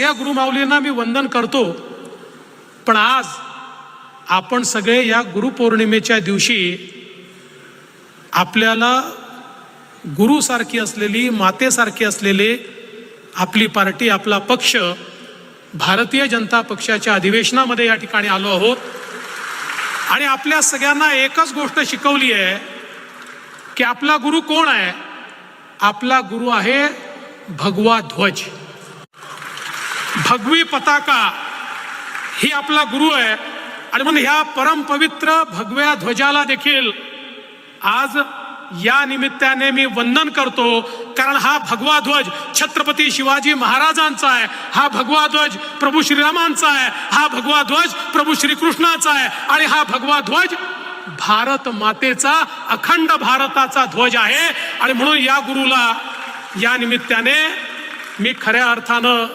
या गुरुमाऊलींना मी वंदन करतो, पण आज आपण सगळे या गुरुपौर्णिमेच्या दिवशी आपल्याला गुरुसारखी असलेली, मातेसारखी असलेले आपली पार्टी, आपला पक्ष, भारतीय जनता पक्षाच्या अधिवेशनामध्ये या ठिकाणी आलो आहोत. आणि आपल्या सगळ्यांना एकच गोष्ट शिकवली आहे की आपला गुरु कोण आहे. आपला गुरु आहे भगवा ध्वज, भगवी पताका ही आपला गुरु आहे. आणि म्हणून ह्या परमपवित्र भगव्या ध्वजाला देखील आज या निमित्ताने मी वंदन करतो, कारण हा भगवा ध्वज छत्रपती शिवाजी महाराजांचा आहे, हा भगवा ध्वज प्रभू श्रीरामांचा आहे, हा भगवा ध्वज प्रभू श्रीकृष्णाचा आहे, आणि हा भगवा ध्वज भारत मातेचा, अखंड भारताचा ध्वज आहे. आणि म्हणून या गुरुला या निमित्ताने मी खऱ्या अर्थानं